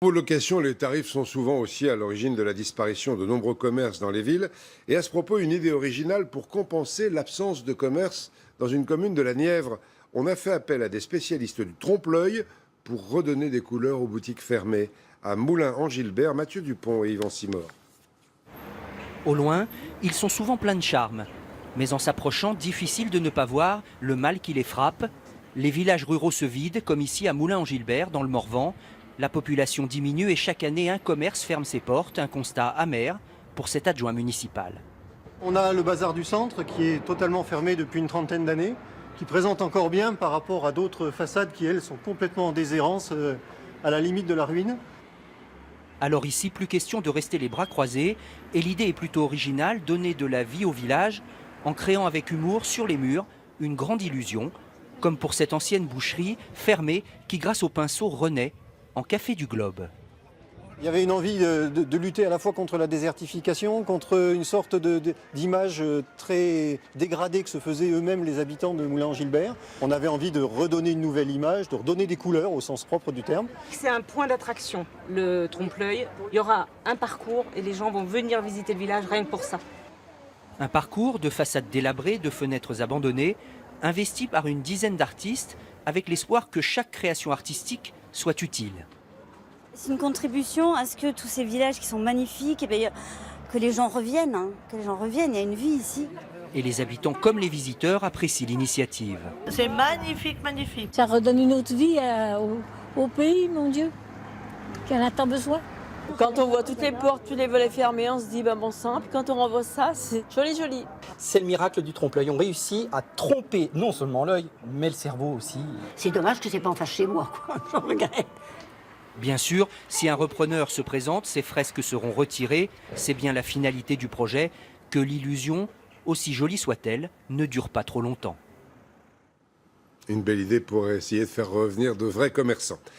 Aux locations, les tarifs sont souvent aussi à l'origine de la disparition de nombreux commerces dans les villes. Et à ce propos, une idée originale pour compenser l'absence de commerce dans une commune de la Nièvre. On a fait appel à des spécialistes du trompe-l'œil pour redonner des couleurs aux boutiques fermées. À Moulins-en-Gilbert, Mathieu Dupont et Yvan Simor. Au loin, ils sont souvent pleins de charme. Mais en s'approchant, difficile de ne pas voir le mal qui les frappe. Les villages ruraux se vident, comme ici à Moulins-en-Gilbert, dans le Morvan. La population diminue et chaque année, un commerce ferme ses portes. Un constat amer pour cet adjoint municipal. On a le bazar du centre qui est totalement fermé depuis une trentaine d'années, qui présente encore bien par rapport à d'autres façades qui, elles, sont complètement en déshérence, à la limite de la ruine. Alors ici, plus question de rester les bras croisés. Et l'idée est plutôt originale, donner de la vie au village en créant avec humour sur les murs une grande illusion, comme pour cette ancienne boucherie fermée qui, grâce au pinceau, renaît en café du Globe. Il y avait une envie de lutter à la fois contre la désertification, contre une sorte d'image très dégradée que se faisaient eux-mêmes les habitants de Moulins-en-Gilbert. On avait envie de redonner une nouvelle image, de redonner des couleurs au sens propre du terme. C'est un point d'attraction, le trompe-l'œil. Il y aura un parcours et les gens vont venir visiter le village rien que pour ça. Un parcours de façades délabrées, de fenêtres abandonnées, investi par une dizaine d'artistes avec l'espoir que chaque création artistique soit utile. C'est une contribution à ce que tous ces villages qui sont magnifiques, que les gens reviennent, il y a une vie ici. Et les habitants comme les visiteurs apprécient l'initiative. C'est magnifique, magnifique. Ça redonne une autre vie au pays, mon Dieu, qui en a tant besoin. Quand on voit toutes les portes, tous les volets fermés, on se dit bon sang. Puis quand on revoit ça, c'est joli, joli. C'est le miracle du trompe-l'œil. On réussit à tromper non seulement l'œil, mais le cerveau aussi. C'est dommage que c'est pas en face chez moi, quoi. J'en regrette. Bien sûr, si un repreneur se présente, ces fresques seront retirées. C'est bien la finalité du projet, que l'illusion, aussi jolie soit-elle, ne dure pas trop longtemps. Une belle idée pour essayer de faire revenir de vrais commerçants.